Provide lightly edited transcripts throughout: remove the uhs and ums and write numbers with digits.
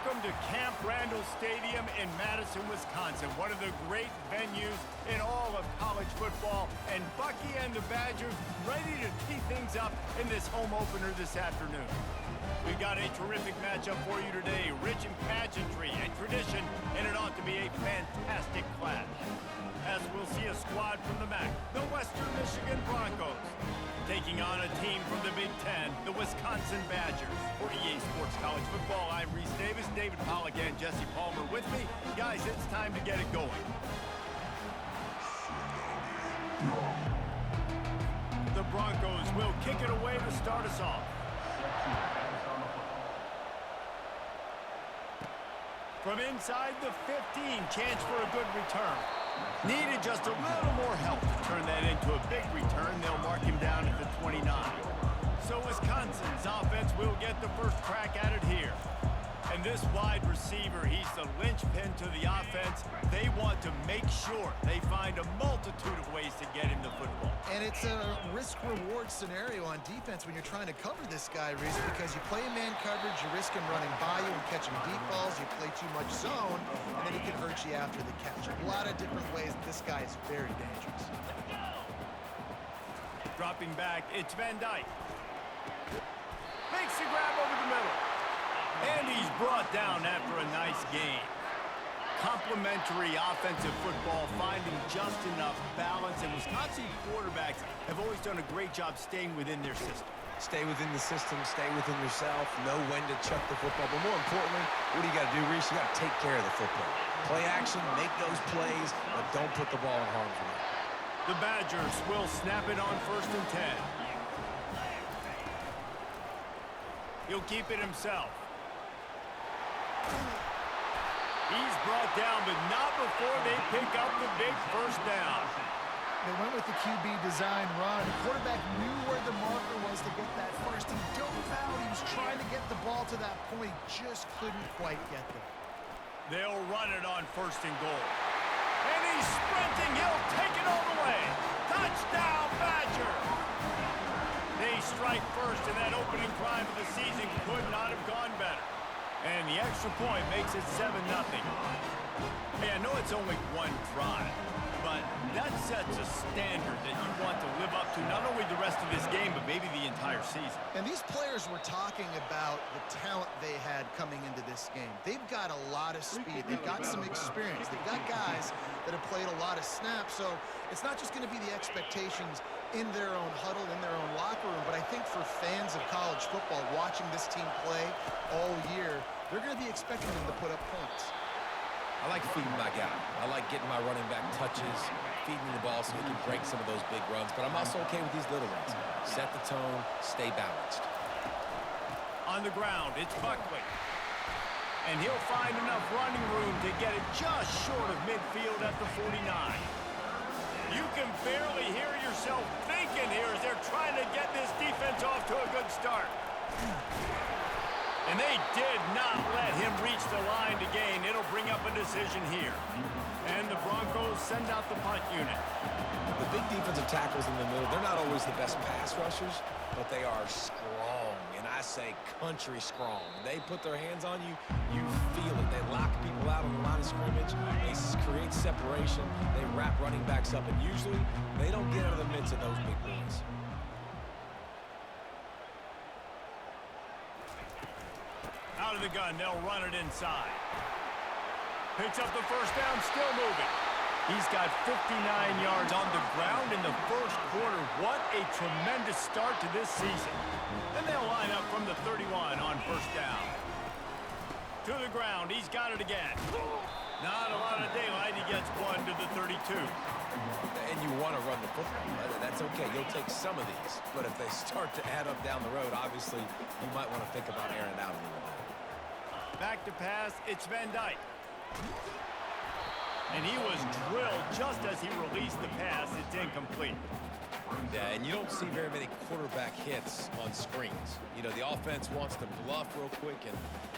Welcome to Camp Randall Stadium in Madison, Wisconsin, one of the great venues in all of college football. And Bucky and the Badgers ready to tee things up in this home opener this afternoon. We've got a terrific matchup for you today, rich in pageantry and tradition, and it ought to be a fantastic clash. As we'll see a squad from the MAC, the Western Michigan Broncos, taking on a team from the Big Ten, the Wisconsin Badgers. For EA Sports College Football, I'm Reese Davis, David Pollack, and Jesse Palmer with me. Guys, it's time to get it going. The Broncos will kick it away to start us off. From inside the 15, chance for a good return. Needed just a little more help to turn that into a big return. They'll mark him down at the 29. So Wisconsin's offense will get the first crack at it here. And this wide receiver, he's the linchpin to the offense. They want to make sure they find a multitude of ways to get him the football. And it's a risk-reward scenario on defense when you're trying to cover this guy, Reese, because you play man coverage, you risk him running by you and catching deep balls, you play too much zone, and then he can hurt you after the catch. A lot of different ways this guy is very dangerous. Dropping back, it's Van Dyke. Makes the grab over the middle. And he's brought down after a nice gain. Complementary offensive football, finding just enough balance, and Wisconsin quarterbacks have always done a great job staying within their system. Stay within the system, stay within yourself, know when to chuck the football. But more importantly, what do you got to do, Reese? You got to take care of the football. Play action, make those plays, but don't put the ball in harm's way. The Badgers will snap it on 1st and 10. He'll keep it himself. He's brought down, but not before they pick up the big first down. They went with the QB design run. The quarterback knew where the marker was to get that first. He dove out. He was trying to get the ball to that point. He just couldn't quite get there. They'll run it on 1st and goal. And he's sprinting. He'll take it all the way. Touchdown, Badger! They strike first, and that opening drive of the season could not have gone better. And the extra point makes it 7-0. Hey, I know it's only one drive, but that sets a standard that you want to live up to, not only the rest of this game, but maybe the entire season. And these players were talking about the talent they had coming into this game. They've got a lot of speed. They've got some experience. They've got guys that have played a lot of snaps, so it's not just going to be the expectations in their own huddle, in their own locker room, but I think for fans of college football watching this team play all year, they're going to be expecting them to put up points. I like feeding my guy. I like getting my running back touches, feeding the ball so he can break some of those big runs, but I'm also okay with these little ones. Set the tone, stay balanced. On the ground, it's Buckley. And he'll find enough running room to get it just short of midfield at the 49. You can barely hear yourself thinking here as they're trying to get this defense off to a good start. And they did not let him reach the line to gain. It'll bring up a decision here. And the Broncos send out the punt unit. The big defensive tackles in the middle, they're not always the best pass rushers, but they are strong, and I say country strong. They put their hands on you, you feel it. They lock people out on the line of scrimmage. They create separation. They wrap running backs up, and usually they don't get out of the midst of those big boys. Out of the gun, they'll run it inside. Picks up the first down, still moving. He's got 59 yards on the ground in the first quarter. What a tremendous start to this season. And they'll line up from the 31 on 1st down. To the ground, he's got it again. Not a lot of daylight, he gets one to the 32. And you want to run the football. That's okay. You'll take some of these. But if they start to add up down the road, obviously, you might want to think about airing out a little bit. Back to pass, it's Van Dyke. And he was drilled just as he released the pass. It's incomplete. Yeah, and you don't see very many quarterback hits on screens. You know, the offense wants to bluff real quick and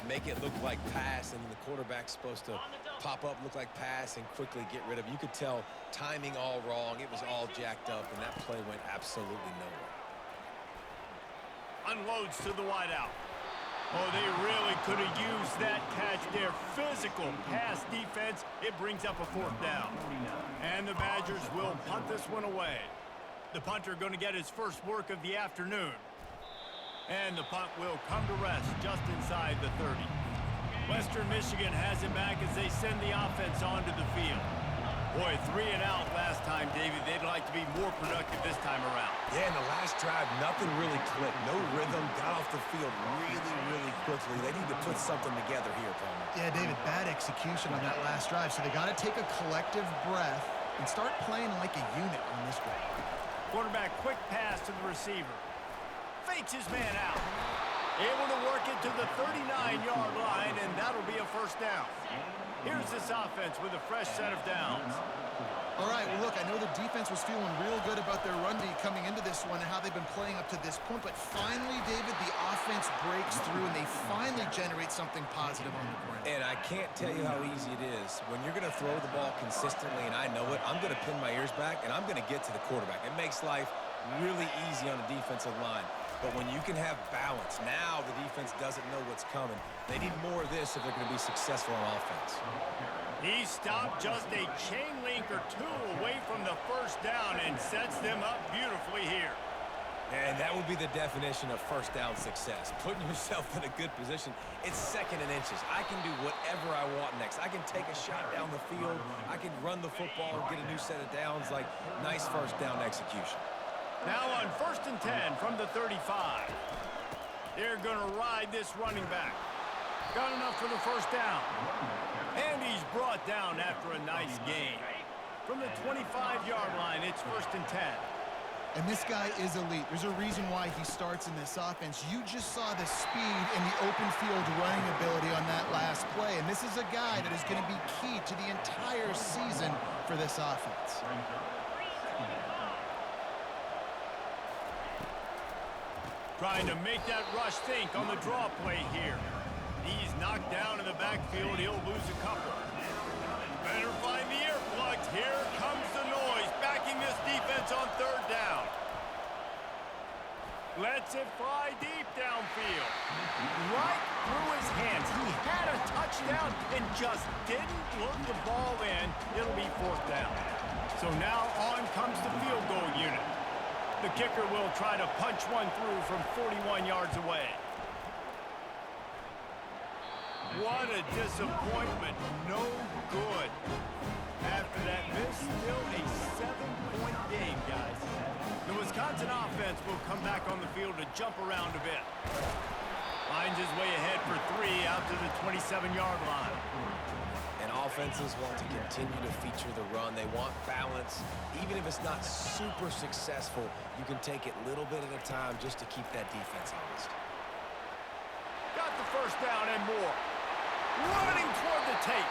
make it look like pass, and then the quarterback's supposed to pop up, look like pass, and quickly get rid of it. You could tell timing all wrong. It was all jacked up, and that play went absolutely nowhere. Unloads to the wideout. Oh, they really could have used that catch there. Physical pass defense. It brings up a 4th down. And the Badgers will punt this one away. The punter going to get his first work of the afternoon. And the punt will come to rest just inside the 30. Western Michigan has it back as they send the offense onto the field. Boy, 3 and out last time, David. They'd like to be more productive this time around. Yeah, in the last drive, nothing really clicked. No rhythm, got off the field really quickly. They need to put something together here, Palmer. Yeah, David, bad execution on that last drive. So they got to take a collective breath and start playing like a unit on this drive. Quarterback, quick pass to the receiver. Fakes his man out. Able to work it to the 39-yard line, and that'll be a 1st down. Here's this offense with a fresh set of downs. All right, well, look, I know the defense was feeling real good about their run D coming into this one and how they've been playing up to this point, but finally, David, the offense breaks through and they finally generate something positive on the ground. And I can't tell you how easy it is. When you're going to throw the ball consistently, and I know it, I'm going to pin my ears back, and I'm going to get to the quarterback. It makes life really easy on the defensive line. But when you can have balance, now the defense doesn't know what's coming. They need more of this if they're going to be successful on offense. He stopped just a chain link or 2 away from the 1st down and sets them up beautifully here. And that would be the definition of 1st down success. Putting yourself in a good position. It's 2nd and inches. I can do whatever I want next. I can take a shot down the field. I can run the football and get a new set of downs. Like, nice 1st down execution. Now on 1st and 10 from the 35. They're going to ride this running back. Got enough for the 1st down. And he's brought down after a nice gain. From the 25-yard line, it's 1st and 10. And this guy is elite. There's a reason why he starts in this offense. You just saw the speed and the open field running ability on that last play. And this is a guy that is going to be key to the entire season for this offense. Trying to make that rush think on the draw play here. He's knocked down in the backfield. He'll lose a couple. Better find the earplugs. Here comes the noise, backing this defense on 3rd down. Lets it fly deep downfield. Right through his hands. He had a touchdown and just didn't look the ball in. It'll be 4th down. So now on comes the field goal unit. The kicker will try to punch one through from 41 yards away. What a disappointment. No good. After that miss, still a 7-point game, guys. The Wisconsin offense will come back on the field to jump around a bit. Finds his way ahead for 3 out to the 27-yard line. And offenses want to continue to feature the run. They want balance. Even if it's not super successful, you can take it little bit at a time just to keep that defense honest. Got the 1st down and more. Running toward the tape.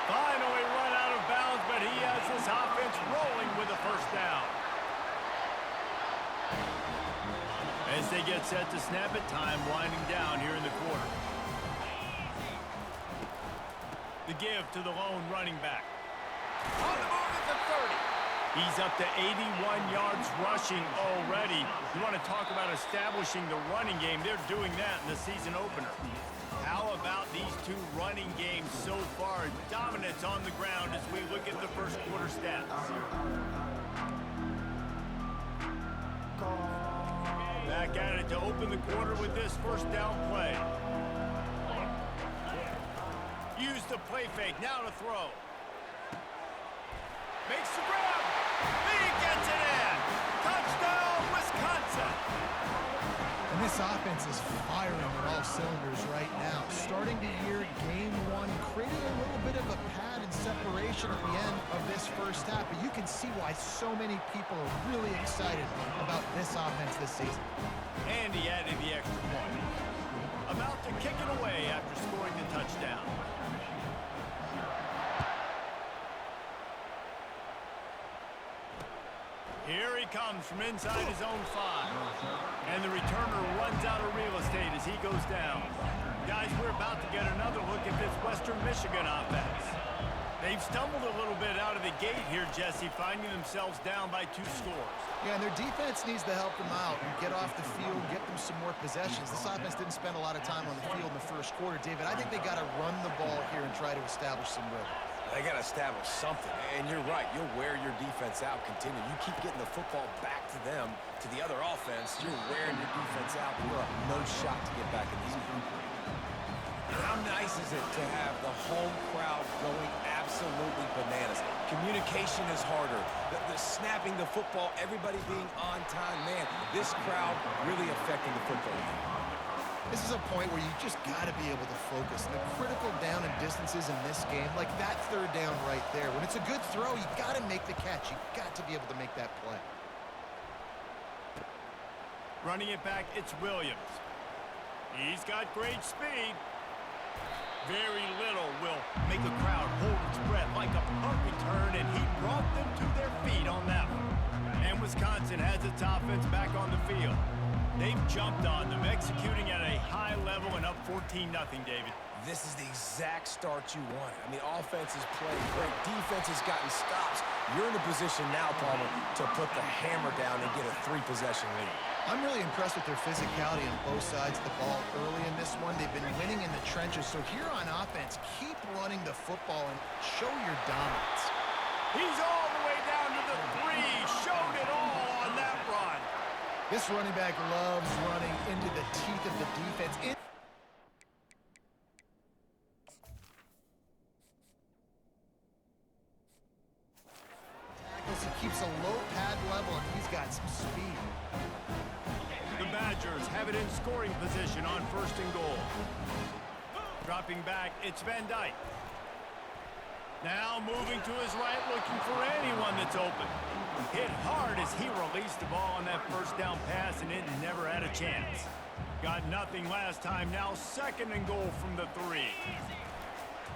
Finally run out of bounds, but he has this offense rolling with a 1st down. As they get set to snap it, time winding down here in the quarter. The give to the lone running back. On the move at the 30. He's up to 81 yards rushing already. You want to talk about establishing the running game. They're doing that in the season opener. How about these 2 running games so far? Dominance on the ground as we look at the 1st quarter stats. Back at it to open the quarter with this 1st down play. Use the play fake, now to throw. Makes the grab. He gets it in. Touchdown, Wisconsin. And this offense is firing on all cylinders right now. Starting the year, game 1, created a little bit of a pad and separation at the end of this 1st half. But you can see why so many people are really excited about this offense this season. And he added the extra point. About to kick it away after scoring the touchdown. Here he comes from inside his own 5. And the returner runs out of real estate as he goes down. Guys, we're about to get another look at this Western Michigan offense. They've stumbled a little bit out of the gate here, Jesse, finding themselves down by 2 scores. Yeah, and their defense needs to help them out and get off the field, get them some more possessions. This offense didn't spend a lot of time on the field in the first quarter. David, I think they got to run the ball here and try to establish some rhythm. They got to establish something, and you're right. You'll wear your defense out, continue. You keep getting the football back to them, to the other offense, you're wearing your defense out. You're up no shot to get back in this game. How nice is it to have the home crowd going absolutely bananas? Communication is harder. The snapping the football, everybody being on time. Man, this crowd really affecting the football game. This is a point where you just got to be able to focus. And the critical down and distances in this game, like that 3rd down right there. When it's a good throw, you got to make the catch. You got to be able to make that play. Running it back, it's Williams. He's got great speed. Very little will make a crowd hold its breath like a punt return, and he brought them to their feet on that one. And Wisconsin has its offense back on the field. They've jumped on them, executing at a high level and up 14-0, David. This is the exact start you wanted. I mean, offense is playing great. Defense has gotten stops. You're in a position now, Palmer, to put the hammer down and get a 3-possession lead. I'm really impressed with their physicality on both sides of the ball early in this one. They've been winning in the trenches. So here on offense, keep running the football and show your dominance. He's all the way down to the 3. Showed it all on that run. This running back loves running into the teeth of the defense. He keeps a low pad level, and he's got some speed. The Badgers have it in scoring position on 1st and goal. Dropping back, it's Van Dyke. Now moving to his right, looking for anyone that's open. Hit hard as he released the ball on that 1st down pass, and it never had a chance. Got nothing last time, now 2nd and goal from the 3.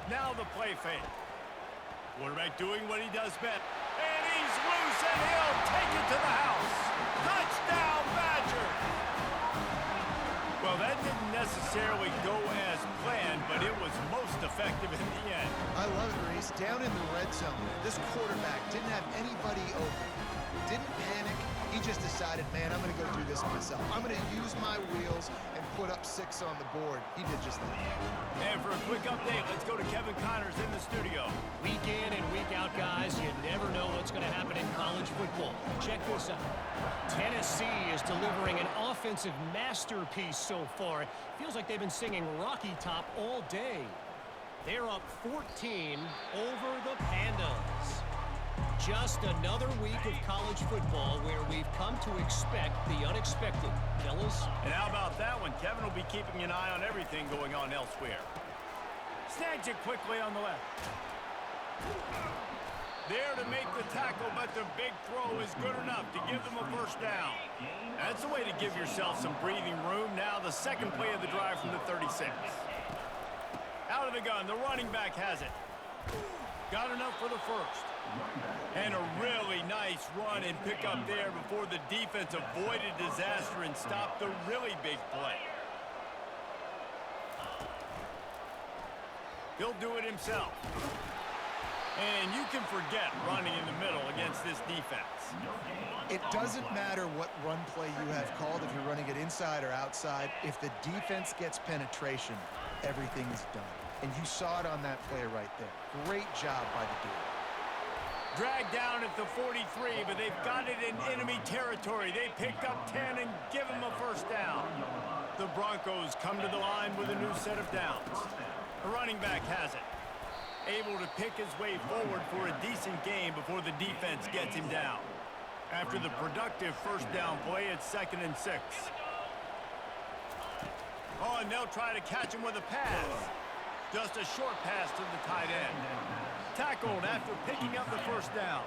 Now the play fake. Quarterback doing what he does best. And he's loose, and he'll take it to the house. Touchdown, Badgers! Well, that didn't necessarily go as planned, but it was most effective in the end. I love it, Reese. Down in the red zone, this quarterback didn't have anybody open. Didn't panic. He just decided, man, I'm going to go do this myself. I'm going to use my wheels and put up 6 on the board. He did just that. And for a quick update, let's go to Kevin Connors in the studio. Week in and week out, guys, you never know what's going to happen in college football. Check this out. Tennessee is delivering an offensive masterpiece so far. It feels like they've been singing Rocky Top all day. They're up 14 over the Pandas. Just another week of college football where we've come to expect the unexpected. Fellas? And how about that one? Kevin will be keeping an eye on everything going on elsewhere. Snags it quickly on the left. There to make the tackle, but the big throw is good enough to give them a 1st down. That's the way to give yourself some breathing room. Now the 2nd play of the drive from the 36. Out of the gun, the running back has it. Got enough for the 1st. And a really nice run and pick up there before the defense avoided disaster and stopped the really big play. He'll do it himself. And you can forget running in the middle against this defense. It doesn't matter what run play you have called, if you're running it inside or outside. If the defense gets penetration, everything is done. And you saw it on that play right there. Great job by the dude. Dragged down at the 43, but they've got it in enemy territory. They picked up 10 and give him a 1st down. The Broncos come to the line with a new set of downs. The running back has it. Able to pick his way forward for a decent game before the defense gets him down. After the productive 1st down play, it's 2nd and 6. Oh, and they'll try to catch him with a pass. Just a short pass to the tight end. Tackled after picking up the 1st down.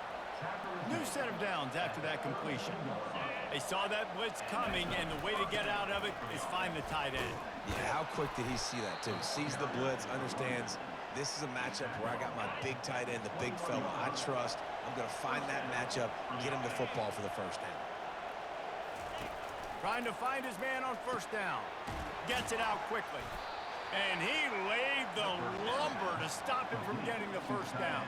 New set of downs after that completion. They saw that blitz coming, and the way to get out of it is find the tight end. Yeah, how quick did he see that, too? Sees the blitz, understands this is a matchup where I got my big tight end, the big fella I trust. I'm going to find that matchup, get him the football for the 1st down. Trying to find his man on 1st down. Gets it out quickly. And he laid the lumber to stop him from getting the first down.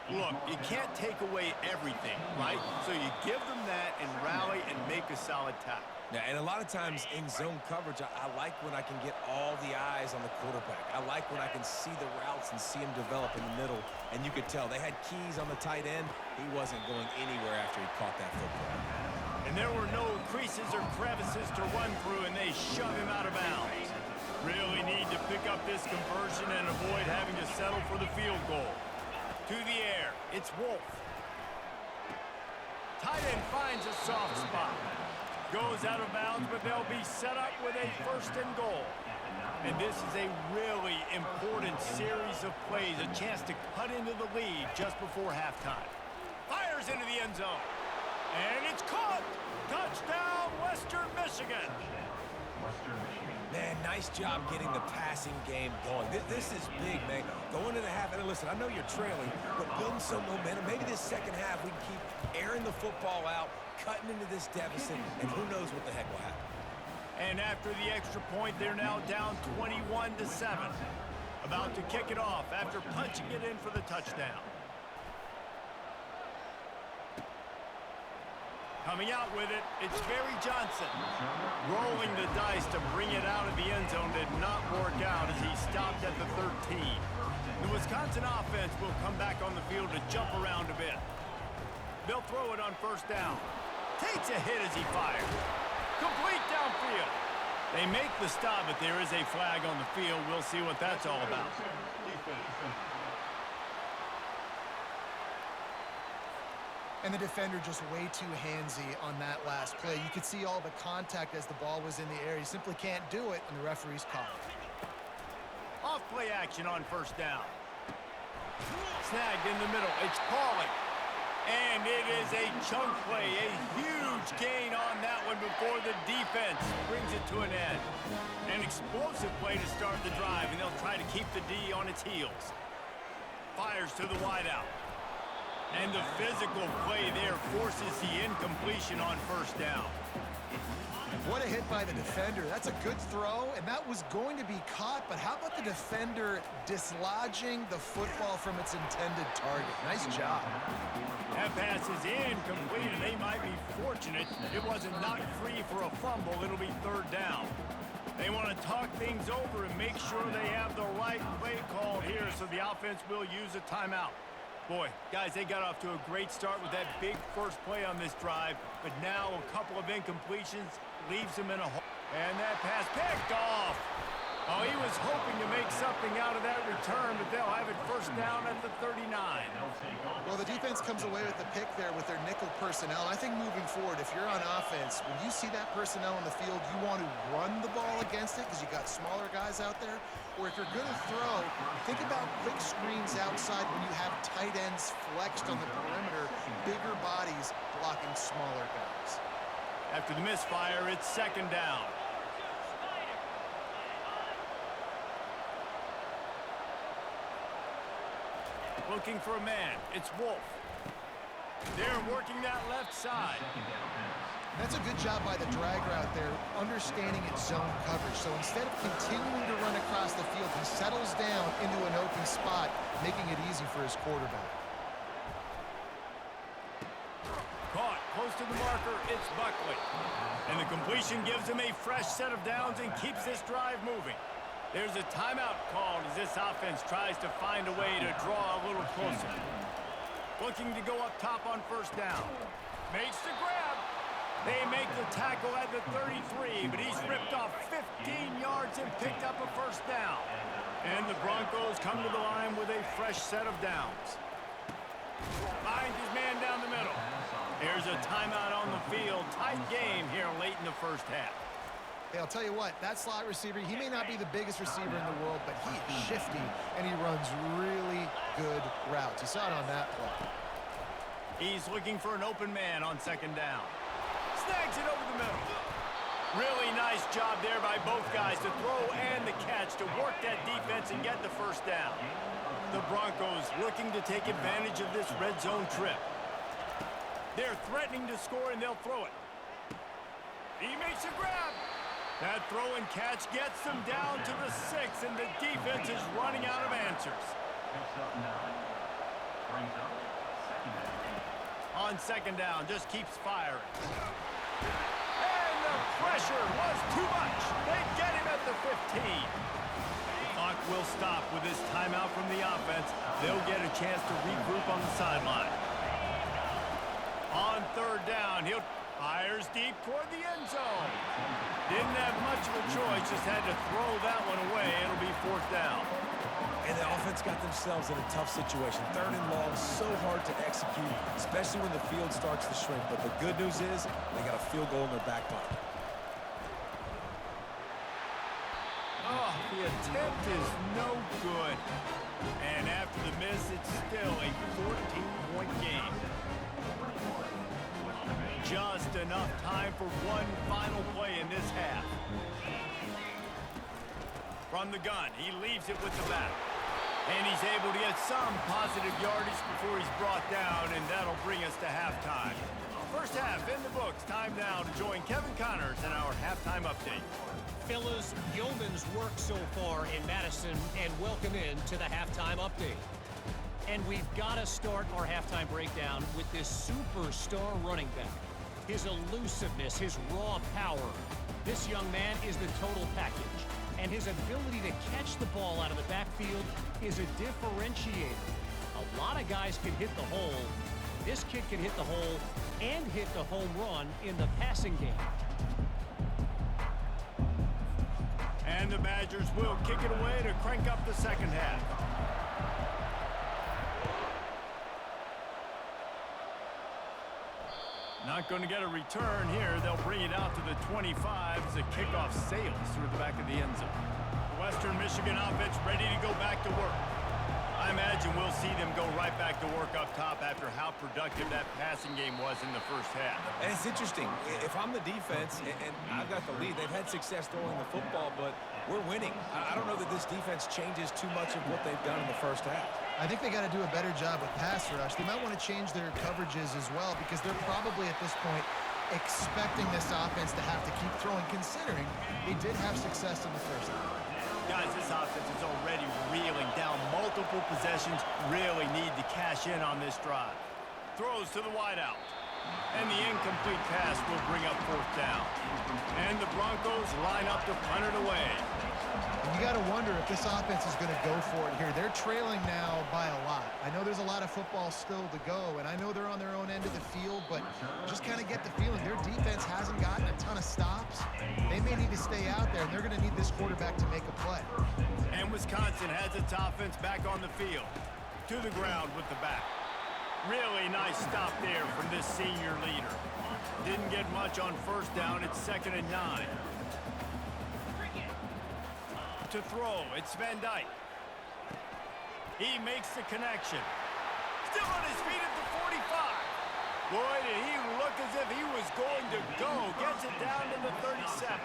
Look, you can't take away everything, right? So you give them that and rally and make a solid tackle. Yeah, and a lot of times in zone coverage, I like when I can get all the eyes on the quarterback. I like when I can see the routes and see him develop in the middle. And you could tell they had keys on the tight end. He wasn't going anywhere after he caught that football. And there were no creases or crevices to run through, and they shove him out of bounds. Really need to pick up this conversion and avoid having to settle for the field goal. To the air, it's Wolf. Tight end finds a soft spot. Goes out of bounds, but they'll be set up with a 1st and goal. And this is a really important series of plays, a chance to cut into the lead just before halftime. Fires into the end zone. And it's caught. Touchdown, Western Michigan. Man, nice job getting the passing game going. This is big, man. Going into the half, and listen, I know you're trailing, but building some momentum. Maybe this second half we can keep airing the football out, cutting into this deficit, and who knows what the heck will happen. And after the extra point, they're now down 21-7. About to kick it off after punching it in for the touchdown. Coming out with it, it's Barry Johnson. Rolling the dice to bring it out of the end zone did not work out as he stopped at the 13. The Wisconsin offense will come back on the field to jump around a bit. They'll throw it on 1st down. Takes a hit as he fires. Complete downfield. They make the stop, but there is a flag on the field. We'll see what that's all about. And the defender just way too handsy on that last play. You could see all the contact as the ball was in the air. He simply can't do it, and the referee's called. Off play action on 1st down. Snagged in the middle. It's Pauling. And it is a chunk play. A huge gain on that one before the defense brings it to an end. An explosive play to start the drive, and they'll try to keep the D on its heels. Fires to the wideout. And the physical play there forces the incompletion on 1st down. What a hit by the defender. That's a good throw, and that was going to be caught, but how about the defender dislodging the football from its intended target? Nice job. That pass is incomplete, and they might be fortunate it wasn't knocked free for a fumble. It'll be 3rd down. They want to talk things over and make sure they have the right play call here, so the offense will use a timeout. Boy, guys, they got off to a great start with that big first play on this drive, but now a couple of incompletions leaves them in a hole. And that pass picked off. Oh, he was hoping to make something out of that return, but they'll have it 1st down at the 39. Well, the defense comes away with the pick there with their nickel personnel. I think moving forward, if you're on offense, when you see that personnel on the field, you want to run the ball against it because you got smaller guys out there. Or if you're going to throw, think about quick screens outside when you have tight ends flexed on the perimeter, bigger bodies blocking smaller guys. After the misfire, it's 2nd down. Looking for a man. It's Wolf. They're working that left side. That's a good job by the drag route there, understanding its zone coverage. So instead of continuing to run across the field, he settles down into an open spot, making it easy for his quarterback. Caught close to the marker, it's Buckley. And the completion gives him a fresh set of downs and keeps this drive moving. There's a timeout called as this offense tries to find a way to draw a little closer. Looking to go up top on 1st down. Makes the grab. They make the tackle at the 33, but he's ripped off 15 yards and picked up a 1st down. And the Broncos come to the line with a fresh set of downs. Finds his man down the middle. Here's a timeout on the field. Tight game here late in the 1st half. Hey, I'll tell you what, that slot receiver, he may not be the biggest receiver in the world, but he is shifty, and he runs really good routes. You saw it on that play. He's looking for an open man on 2nd down. Snags it over the middle. Really nice job there by both guys to throw and the catch to work that defense and get the 1st down. The Broncos looking to take advantage of this red zone trip. They're threatening to score, and they'll throw it. He makes a grab. That throw and catch gets them down to the 6, and the defense is running out of answers. On second down, just keeps firing. And the pressure was too much. They get him at the 15. The clock will stop with this timeout from the offense. They'll get a chance to regroup on the sideline. On third down, he'll fires deep toward the end zone. Didn't have much of a choice, just had to throw that one away. It'll be fourth down. And the offense got themselves in a tough situation. Third and long, so hard to execute, especially when the field starts to shrink. But the good news is they got a field goal in their back pocket. Oh, the attempt is no good. And after the miss, it's still a 14-point game. Just enough time for one final play in this half. From the gun, he leaves it with the back. And he's able to get some positive yardage before he's brought down, and that'll bring us to halftime. First half in the books. Time now to join Kevin Connors in our halftime update. Fellas, yeoman's work so far in Madison, and welcome in to the halftime update. And we've got to start our halftime breakdown with this superstar running back. His elusiveness, his raw power. This young man is the total package. And his ability to catch the ball out of the backfield is a differentiator. A lot of guys can hit the hole. This kid can hit the hole and hit the home run in the passing game. And the Badgers will kick it away to crank up the second half. Not going to get a return here. They'll bring it out to the 25 as the kickoff sails through the back of the end zone. The Western Michigan offense ready to go back to work. I imagine we'll see them go right back to work up top after how productive that passing game was in the first half. And it's interesting. If I'm the defense and I've got the lead, they've had success throwing the football, but we're winning. I don't know that this defense changes too much of what they've done in the first half. I think they got to do a better job with pass rush. They might want to change their coverages as well because they're probably at this point expecting this offense to have to keep throwing, considering they did have success in the first half. Guys, this offense is already reeling down multiple possessions. Really need to cash in on this drive. Throws to the wideout. And the incomplete pass will bring up fourth down. And the Broncos line up to punt it away. And you got to wonder if this offense is going to go for it here. They're trailing now by a lot. I know there's a lot of football still to go, and I know they're on their own end of the field, but just kind of get the feeling their defense hasn't gotten a ton of stops. They may need to stay out there, and they're going to need this quarterback to make a play. And Wisconsin has its offense back on the field. To the ground with the back. Really nice stop there from this senior leader. Didn't get much on first down. It's 2nd and 9. To throw, it's Van Dyke. He makes the connection. Still on his feet at the 45. Boy, did he look as if he was going to go. Gets it down to the 37.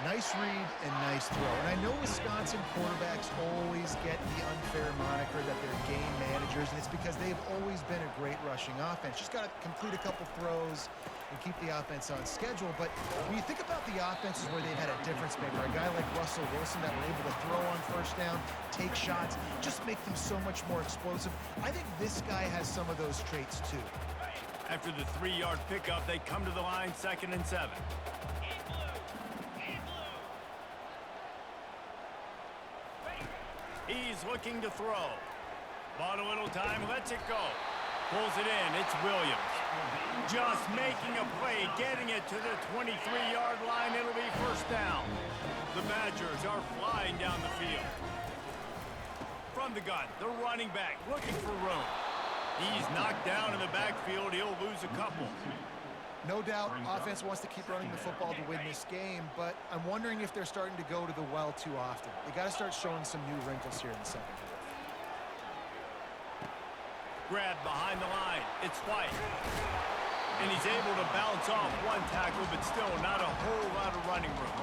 Nice read and nice throw. And I know Wisconsin quarterbacks always get the unfair moniker that they're game managers, and it's because they've always been a great rushing offense. Just got to complete a couple throws and keep the offense on schedule. But when you think about the offenses where they've had a difference maker, a guy like Russell Wilson that were able to throw on first down, take shots, just make them so much more explosive. I think this guy has some of those traits too. After the 3-yard pickup, they come to the line, 2nd and 7. He's looking to throw. Bought a little time, lets it go. Pulls it in, it's Williams. Just making a play, getting it to the 23-yard line. It'll be first down. The Badgers are flying down the field. From the gun, the running back looking for room. He's knocked down in the backfield. He'll lose a couple. No doubt, offense wants to keep running the football to win this game, but I'm wondering if they're starting to go to the well too often. They got to start showing some new wrinkles here in the second half. Grab behind the line. It's White. And he's able to bounce off one tackle, but still not a whole lot of running room.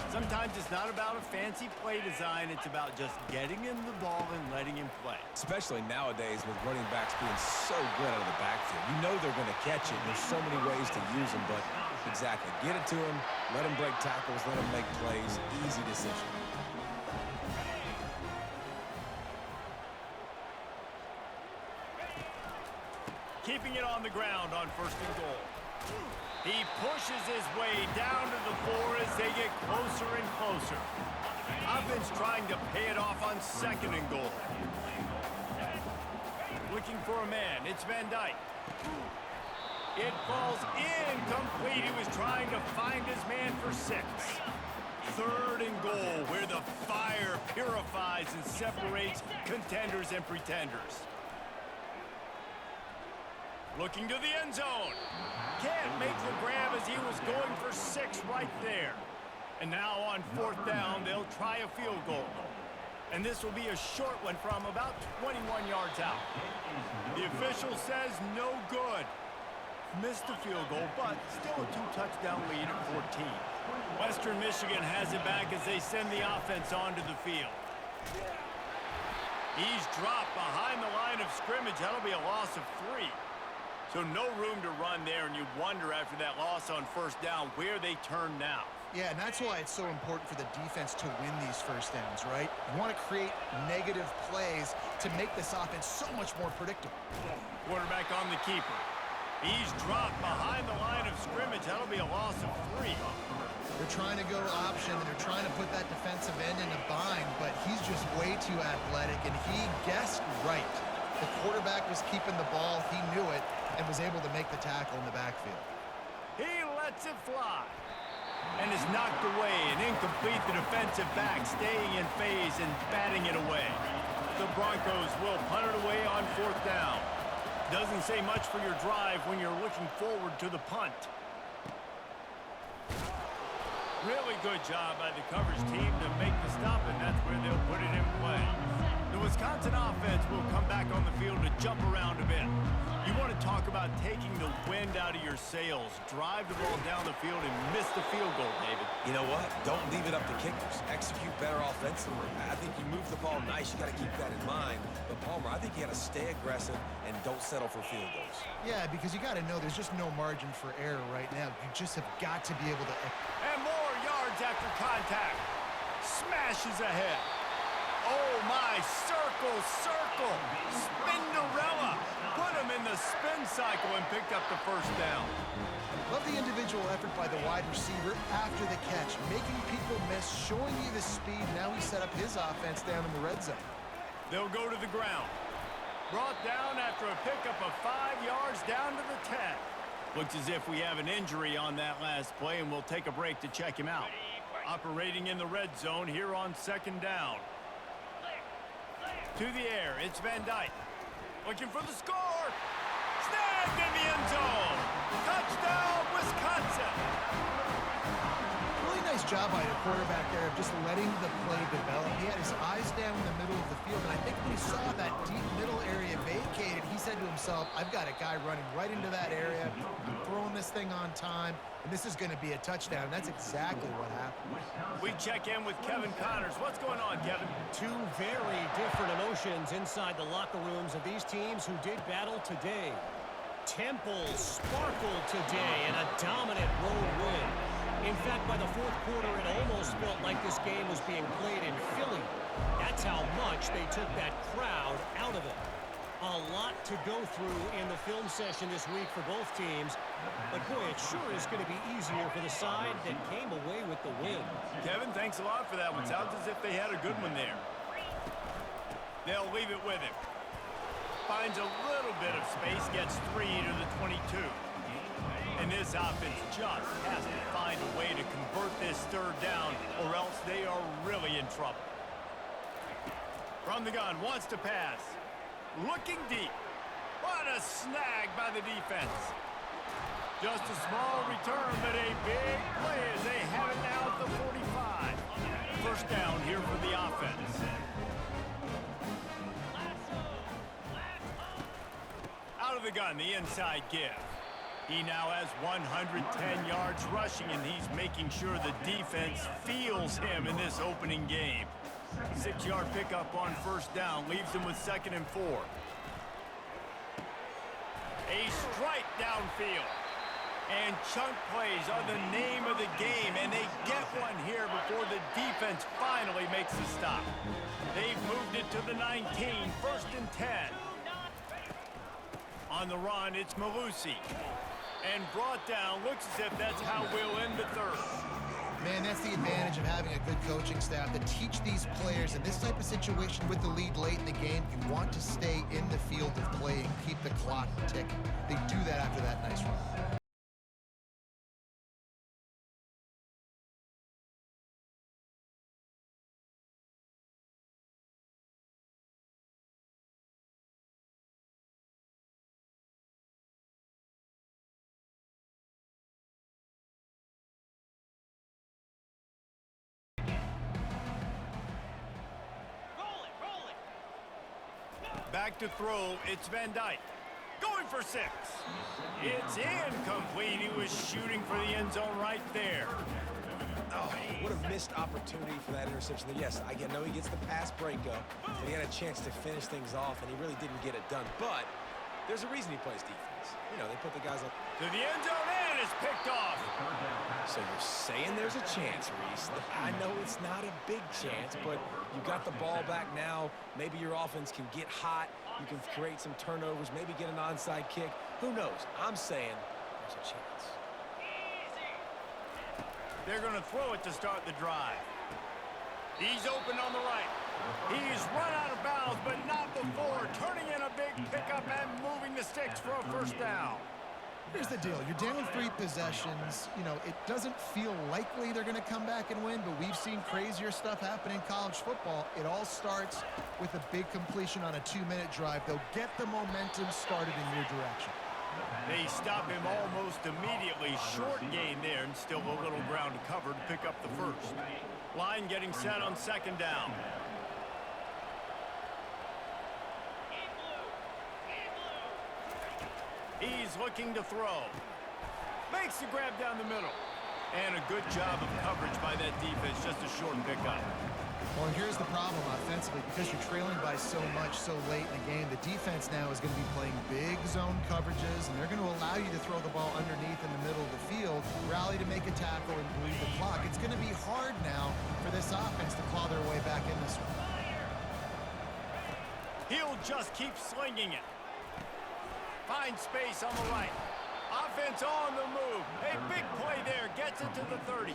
Sometimes it's not about a fancy play design. It's about just getting him the ball and letting him play. Especially nowadays with running backs being so good out of the backfield. You know they're going to catch it. There's so many ways to use them, but exactly. Get it to him, let him break tackles, let him make plays. Easy decision. Keeping it on the ground on 1st and goal. He pushes his way down to the floor as they get closer and closer. Offense trying to pay it off on 2nd and goal. Looking for a man. It's Van Dyke. It falls incomplete. He was trying to find his man for 6. 3rd and goal, where the fire purifies and separates contenders and pretenders. Looking to the end zone. Can't make the grab as he was going for 6 right there. And now on 4th down, they'll try a field goal. And this will be a short one from about 21 yards out. The official says no good. Missed the field goal, but still a 2-touchdown lead at 14. Western Michigan has it back as they send the offense onto the field. He's dropped behind the line of scrimmage. That'll be a loss of 3. So no room to run there, and you wonder after that loss on 1st down where they turn now. Yeah, and that's why it's so important for the defense to win these 1st downs, right? You want to create negative plays to make this offense so much more predictable. Quarterback on the keeper. He's dropped behind the line of scrimmage. That'll be a loss of 3. They're trying to go option, and they're trying to put that defensive end in a bind, but he's just way too athletic, and he guessed right. The quarterback was keeping the ball. He knew it and was able to make the tackle in the backfield. He lets it fly. And is knocked away and incomplete. The defensive back staying in phase and batting it away. The Broncos will punt it away on 4th down. Doesn't say much for your drive when you're looking forward to the punt. Really good job by the coverage team to make the stop, and that's where they'll put it in play. The Wisconsin offense will come back on the field to jump around a bit. You want to talk about taking the wind out of your sails. Drive the ball down the field and miss the field goal, David. You know what? Don't leave it up to kickers. Execute better offensively. I think you move the ball nice. You got to keep that in mind. But Palmer, I think you got to stay aggressive and don't settle for field goals. Yeah, because you got to know there's just no margin for error right now. You just have got to be able to... And more yards after contact. Smashes ahead. Oh, my. Circle. Spinderella. Put him in the spin cycle and picked up the 1st down. Love the individual effort by the wide receiver after the catch, making people miss, showing you the speed. Now he set up his offense down in the red zone. They'll go to the ground. Brought down after a pickup of 5 yards down to the 10. Looks as if we have an injury on that last play, and we'll take a break to check him out. Operating in the red zone here on 2nd down. To the air, it's Van Dyke. Looking for the score. Snagged in the end zone. Touchdown, Wisconsin. Really nice job by the quarterback there of just letting the play develop. He had his eyes down in the middle of the field, and I think when he saw that deep middle area vacated, he said to himself, I've got a guy running right into that area, throwing this thing on time, and this is going to be a touchdown. And that's exactly what happened. We check in with Kevin Connors. What's going on, Kevin? 2 very different emotions inside the locker rooms of these teams who did battle today. Temple sparkled today in a dominant road win. In fact, by the 4th quarter, it almost felt like this game was being played in Philly. That's how much they took that crowd out of it. A lot to go through in the film session this week for both teams. But, boy, it sure is going to be easier for the side that came away with the win. Kevin, thanks a lot for that one. Sounds as if they had a good one there. They'll leave it with him. Finds a little bit of space, gets 3 to the 22. And this offense just has to find a way to convert this 3rd down, or else they are really in trouble. From the gun, wants to pass. Looking deep. What a snag by the defense. Just a small return, but a big play as they have it now at the 45. 1st down here for the offense. Out of the gun, the inside give. He now has 110 yards rushing, and he's making sure the defense feels him in this opening game. 6-yard pickup on first down leaves him with 2nd and 4. A strike downfield. And chunk plays are the name of the game, and they get one here before the defense finally makes the stop. They've moved it to the 19, 1st and 10. On the run, it's Malusi. And brought down, looks as if that's how we'll end the third. Man, that's the advantage of having a good coaching staff to teach these players in this type of situation with the lead late in the game. You want to stay in the field of play and keep the clock ticking. They do that after that nice run. Back to throw, it's Van Dyke. Going for 6. It's incomplete. He was shooting for the end zone right there. Oh, what a missed opportunity for that interception. Yes, I know he gets the pass breakup, but he had a chance to finish things off, and he really didn't get it done. But there's a reason he plays defense. You know, they put the guys up to the end zone, and it's picked off. So you're saying there's a chance, Reese. I know it's not a big chance, but you got the ball back now. Maybe your offense can get hot. You can create some turnovers, maybe get an onside kick. Who knows? I'm saying there's a chance. They're going to throw it to start the drive. He's open on the right. He's run out of bounds, but not before. Turning in a big pickup and moving the sticks for a first down. Here's the deal. You're down 3 possessions. You know, it doesn't feel likely they're going to come back and win, but we've seen crazier stuff happen in college football. It all starts with a big completion on a 2-minute drive. They'll get the momentum started in your direction. They stop him almost immediately. Short gain there, and still a little ground to cover to pick up the first. Line getting set on 2nd down. He's looking to throw. Makes the grab down the middle. And a good job of coverage by that defense. Just a short pickup. Well, and here's the problem offensively. Because you're trailing by so much so late in the game, the defense now is going to be playing big zone coverages, and they're going to allow you to throw the ball underneath in the middle of the field, rally to make a tackle, and bleed the clock. It's going to be hard now for this offense to claw their way back in this one. He'll just keep slinging it. Finds space on the right. Offense on the move. A big play there. Gets it to the 30.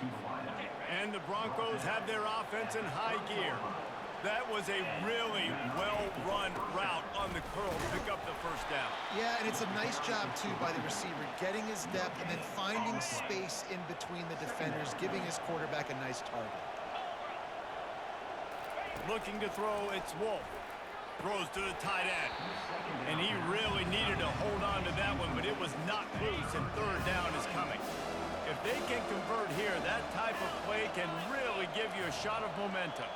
And the Broncos have their offense in high gear. That was a really well-run route on the curl to pick up the first down. Yeah, and it's a nice job, too, by the receiver, getting his depth and then finding space in between the defenders, giving his quarterback a nice target. Looking to throw, it's Wolf. Throws to the tight end. And he really needed to hold on to that one, but it was not loose, and 3rd down is coming. If they can convert here, that type of play can really give you a shot of momentum.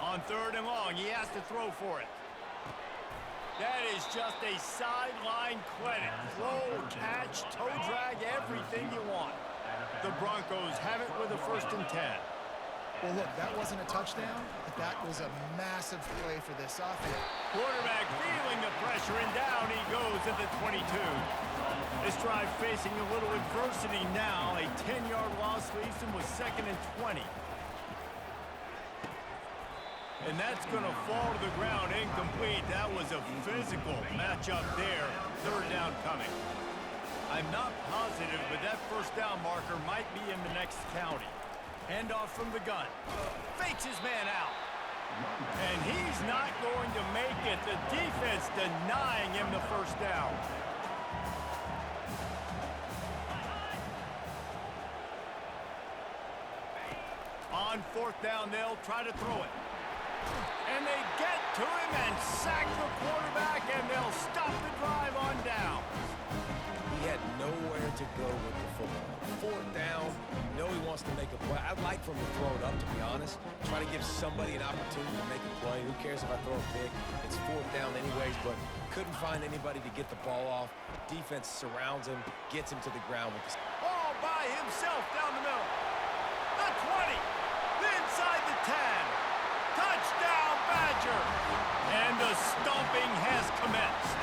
On 3rd and long, he has to throw for it. That is just a sideline clinic. Throw, catch, toe drag, everything you want. The Broncos have it with a 1st and 10. Well, look, that wasn't a touchdown, but that was a massive play for this offense. Quarterback feeling the pressure, and down he goes at the 22. This drive facing a little adversity now. A 10-yard loss leaves him with 2nd and 20. And that's going to fall to the ground incomplete. That was a physical matchup there. 3rd down coming. I'm not positive, but that first down marker might be in the next county. Handoff from the gun. Fakes his man out. And he's not going to make it. The defense denying him the first down. On 4th down, they'll try to throw it. And they get to him and sack the quarterback, and they'll stop the drive on down. He had nowhere to go with the football. 4th down, know he wants to make a play. I'd like for him to throw it up, to be honest. Try to give somebody an opportunity to make a play. Who cares if I throw a pick? It's 4th down anyways, but couldn't find anybody to get the ball off. Defense surrounds him, gets him to the ground with the... All by himself down the middle. The 20. Inside the 10. Touchdown, Badger. And the stomping has commenced.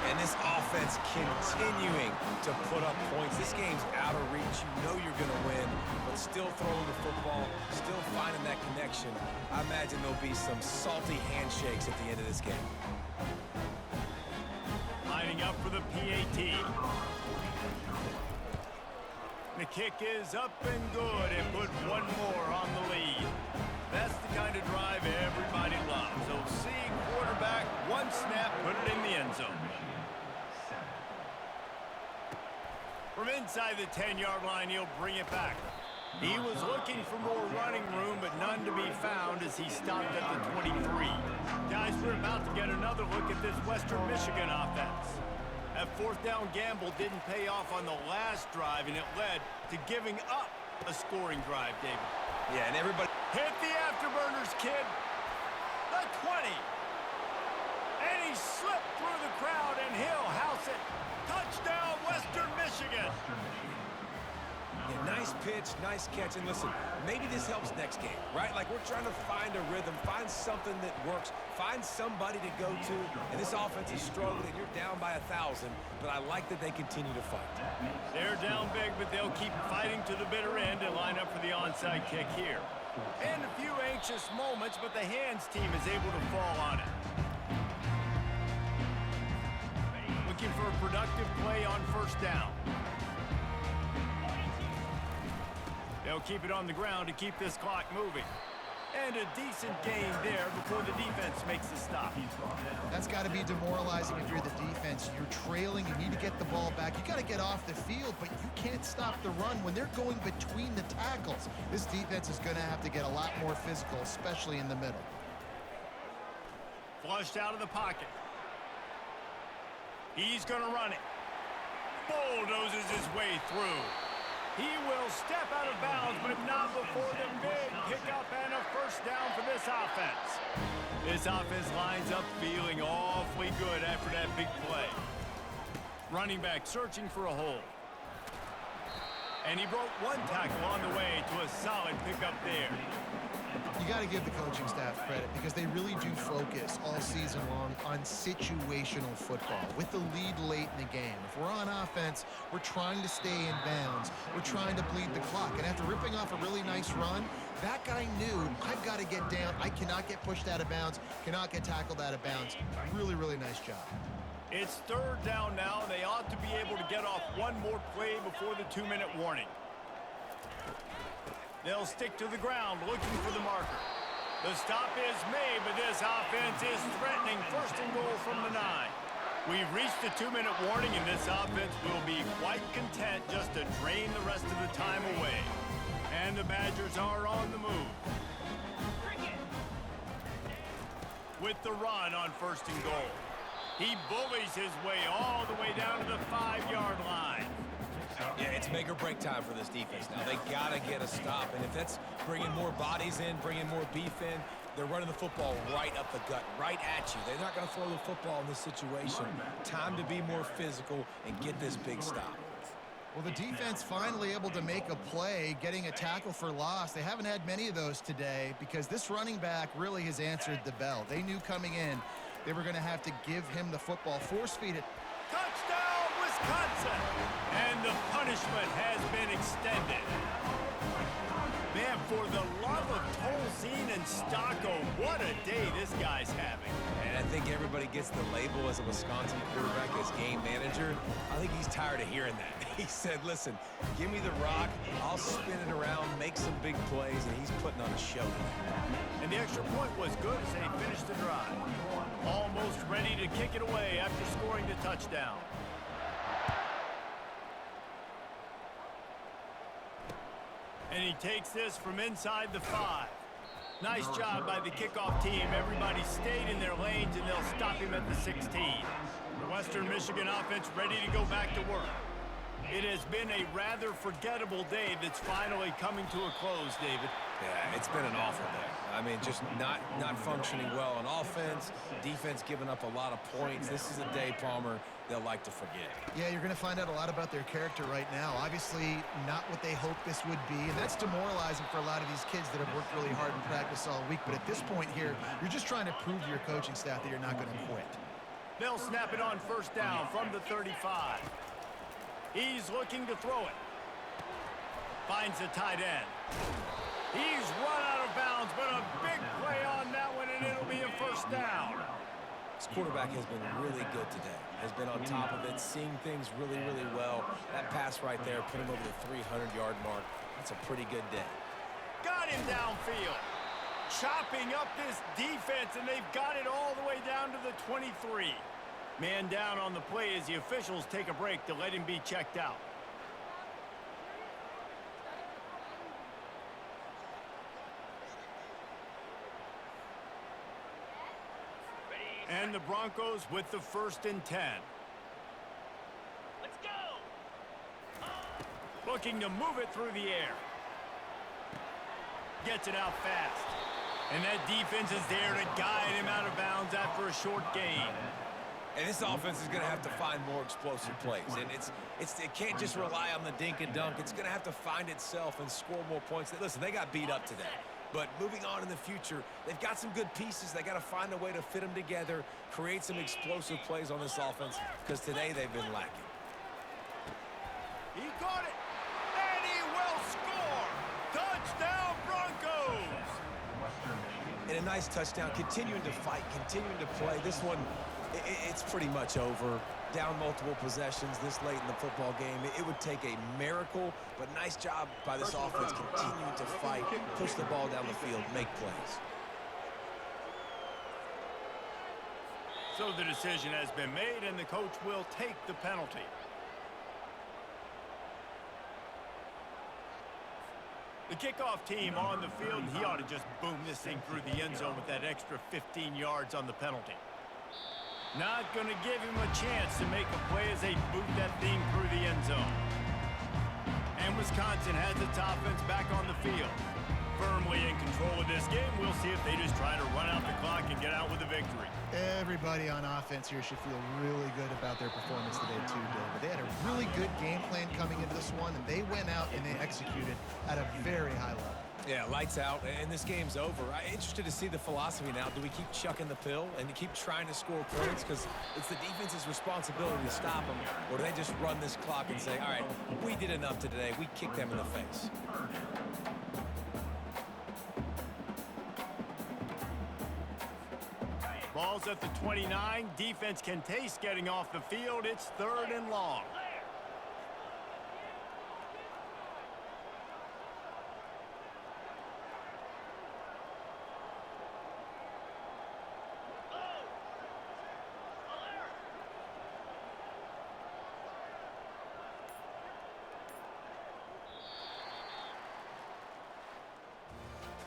And this offense continuing to put up points. This game's out of reach. You know you're going to win, but still throwing the football, still finding that connection. I imagine there'll be some salty handshakes at the end of this game. Lining up for the PAT. The kick is up and good and put one more on the lead. That's the kind of drive everybody loves. So see quarterback, one snap, put it in the end zone. From inside the 10-yard line, he'll bring it back. He was looking for more running room, but none to be found as he stopped at the 23. Guys, we're about to get another look at this Western Michigan offense. That 4th down gamble didn't pay off on the last drive, and it led to giving up a scoring drive, David. Yeah, and everybody... Hit the afterburners, kid. The 20. And he slipped through the crowd, and he'll house it. Touchdown, Western Michigan. Yeah, nice pitch, nice catch. And listen, maybe this helps next game, right? Like, we're trying to find a rhythm, find something that works, find somebody to go to. And this offense is struggling. You're down by 1,000, but I like that they continue to fight. They're down big, but they'll keep fighting to the bitter end and line up for the onside kick here. And a few anxious moments, but the hands team is able to fall on it. Looking for a productive play on 1st down. They'll keep it on the ground to keep this clock moving. And a decent gain there before the defense makes the stop. That's got to be demoralizing if you're the defense. You're trailing, you need to get the ball back. You got to get off the field, but you can't stop the run when they're going between the tackles. This defense is going to have to get a lot more physical, especially in the middle. Flushed out of the pocket. He's going to run it. Bulldozes his way through. He will step out of bounds, but not before the big pickup and a 1st down for this offense. This offense lines up feeling awfully good after that big play. Running back searching for a hole. And he broke one tackle on the way to a solid pickup there. You got to give the coaching staff credit because they really do focus all season long on situational football with the lead late in the game. If we're on offense, we're trying to stay in bounds. We're trying to bleed the clock. And after ripping off a really nice run, that guy knew, I've got to get down. I cannot get pushed out of bounds, cannot get tackled out of bounds. Really, really nice job. It's 3rd down now. They ought to be able to get off one more play before the 2-minute warning. They'll stick to the ground looking for the marker. The stop is made, but this offense is threatening 1st and goal from the 9. We've reached the 2-minute warning, and this offense will be quite content just to drain the rest of the time away. And the Badgers are on the move. With the run on 1st and goal. He bullies his way all the way down to the 5-yard line. Yeah, it's make or break time for this defense now. They got to get a stop, and if that's bringing more bodies in, bringing more beef in, they're running the football right up the gut, right at you. They're not going to throw the football in this situation. Time to be more physical and get this big stop. Well, the defense finally able to make a play, getting a tackle for loss. They haven't had many of those today because this running back really has answered the bell. They knew coming in they were going to have to give him the football, force feed it. Touchdown, Wisconsin! And the punishment has been extended. Man, for the love of Tolzien and Stocco, what a day this guy's having. And I think everybody gets the label as a Wisconsin quarterback, as game manager. I think he's tired of hearing that. He said, listen, give me the rock, I'll spin it around, make some big plays, and he's putting on a show. And the extra point was good as they finished the drive. Almost ready to kick it away after scoring the touchdown. And he takes this from inside the 5. Nice job by the kickoff team. Everybody stayed in their lanes, and they'll stop him at the 16. The Western Michigan offense ready to go back to work. It has been a rather forgettable day that's finally coming to a close, David. Yeah, it's been an awful day. I mean, just not functioning well on offense, defense giving up a lot of points. This is a day, Palmer, they'll like to forget. Yeah, you're going to find out a lot about their character right now. Obviously, not what they hoped this would be, and that's demoralizing for a lot of these kids that have worked really hard in practice all week. But at this point here, you're just trying to prove to your coaching staff that you're not going to quit. They'll snap it on first down from the 35. He's looking to throw it. Finds the tight end. He's run out of bounds, but a big play on that one, and it'll be a first down. This quarterback has been really good today. Has been on top of it, seeing things really, really well. That pass right there put him over the 300-yard mark. That's a pretty good day. Got him downfield. Chopping up this defense, and they've got it all the way down to the 23. Man down on the play as the officials take a break to let him be checked out. And the Broncos with the 1st and 10. Let's go! Looking to move it through the air. Gets it out fast. And that defense is there to guide him out of bounds after a short gain. And this offense is going to have to find more explosive plays. And it can't just rely on the dink and dunk. It's going to have to find itself and score more points. Listen, they got beat up today. But moving on in the future, they've got some good pieces. They got to find a way to fit them together, create some explosive plays on this offense, because today they've been lacking. He got it, and he will score. Touchdown, Broncos! And a nice touchdown, continuing to fight, continuing to play. This one, it's pretty much over. Down multiple possessions this late in the football game. It would take a miracle, but nice job by this offense continuing to fight, push the ball down the field, make plays. So the decision has been made, and the coach will take the penalty. The kickoff team on the field, and he ought to just boom this thing through the end zone with that extra 15 yards on the penalty. Not going to give him a chance to make a play as they boot that thing through the end zone. And Wisconsin has its offense back on the field. Firmly in control of this game. We'll see if they just try to run out the clock and get out with a victory. Everybody on offense here should feel really good about their performance today too, David. They had a really good game plan coming into this one, and they went out and they executed at a very high level. Yeah, lights out, and this game's over. I'm interested to see the philosophy now. Do we keep chucking the pill and keep trying to score points? Because it's the defense's responsibility to stop them. Or do they just run this clock and say, all right, we did enough today. We kicked them in the face. Ball's at the 29. Defense can taste getting off the field. It's 3rd and long.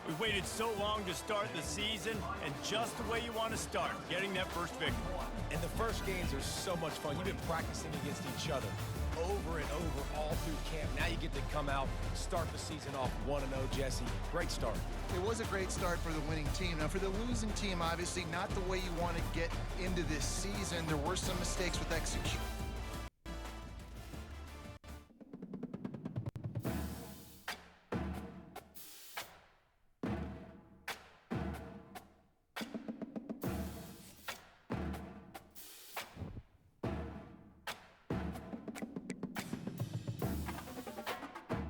We've waited so long to start the season, and just the way you want to start, getting that first victory. And the first games are so much fun. You've been practicing against each other over and over all through camp. Now you get to come out, start the season off 1-0, Jesse. Great start. It was a great start for the winning team. Now, for the losing team, obviously not the way you want to get into this season. There were some mistakes with execution.